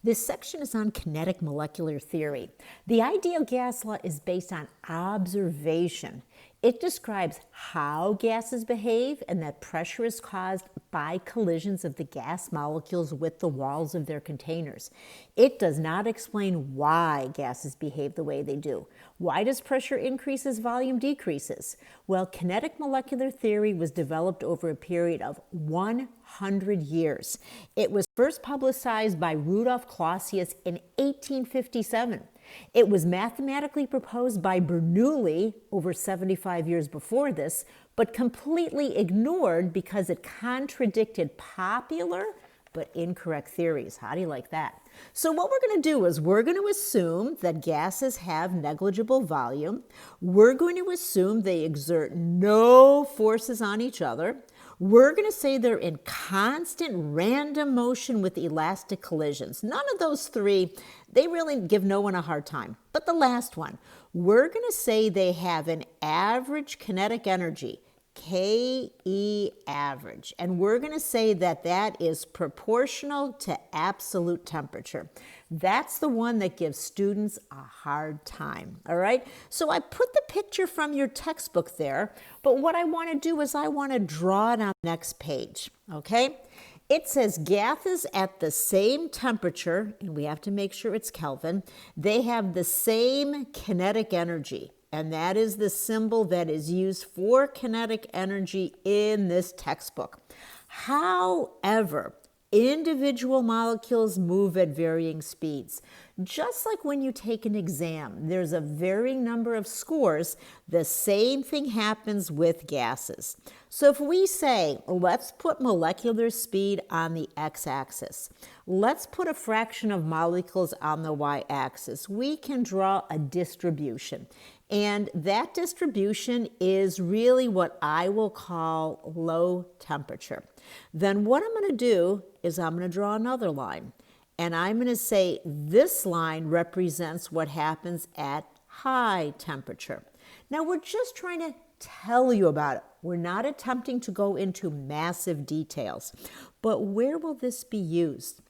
This section is on kinetic molecular theory. The ideal gas law is based on observation. It describes how gases behave and that pressure is caused by collisions of the gas molecules with the walls of their containers. It does not explain why gases behave the way they do. Why does pressure increase as volume decreases? Well, kinetic molecular theory was developed over a period of 100 years. It was first publicized by Rudolf Clausius in 1857. It was mathematically proposed by Bernoulli over 75 years before this, but completely ignored because it contradicted popular but incorrect theories. How do you like that? So what we're going to do is we're going to assume that gases have negligible volume. We're going to assume they exert no forces on each other. We're going to say they're in constant random motion with elastic collisions. None of those three, they really give no one a hard time. But the last one, we're going to say they have an average kinetic energy, KE average. And we're going to say that that is proportional to absolute temperature. That's the one that gives students a hard time, all right? So I put the picture from your textbook there, but what I want to do is I want to draw it on the next page, okay? It says gases at the same temperature, and we have to make sure it's Kelvin, they have the same kinetic energy. And that is the symbol that is used for kinetic energy in this textbook. However, individual molecules move at varying speeds. Just like when you take an exam, there's a varying number of scores. The same thing happens with gases. So if we say, let's put molecular speed on the x-axis, let's put a fraction of molecules on the y-axis, we can draw a distribution. And that distribution is really what I will call low temperature. Then what I'm going to do is I'm going to draw another line. And I'm going to say this line represents what happens at high temperature. Now we're just trying to tell you about it. We're not attempting to go into massive details. But where will this be used?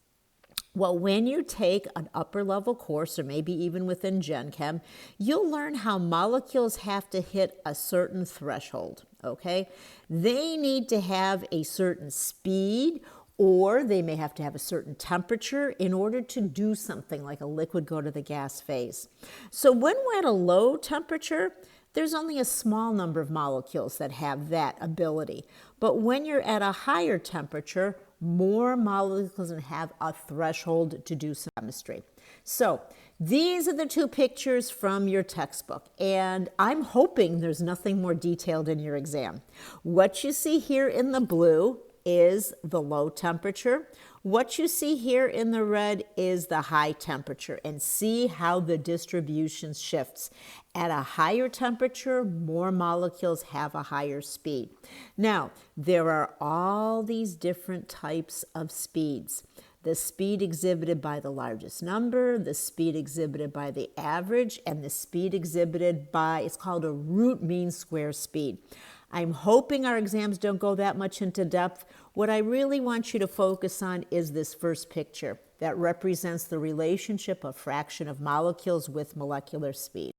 Well, when you take an upper level course, or maybe even within Gen Chem, you'll learn how molecules have to hit a certain threshold, okay? They need to have a certain speed, or they may have to have a certain temperature in order to do something like a liquid go to the gas phase. So when we're at a low temperature, there's only a small number of molecules that have that ability. But when you're at a higher temperature, more molecules have a threshold to do some chemistry. So these are the two pictures from your textbook, and I'm hoping there's nothing more detailed in your exam. What you see here in the blue is the low temperature. What you see here in the red is the high temperature, and see how the distribution shifts. At a higher temperature, more molecules have a higher speed. Now, there are all these different types of speeds. The speed exhibited by the largest number, the speed exhibited by the average, and the speed exhibited by, it's called a root mean square speed. I'm hoping our exams don't go that much into depth. What I really want you to focus on is this first picture that represents the relationship of fraction of molecules with molecular speed.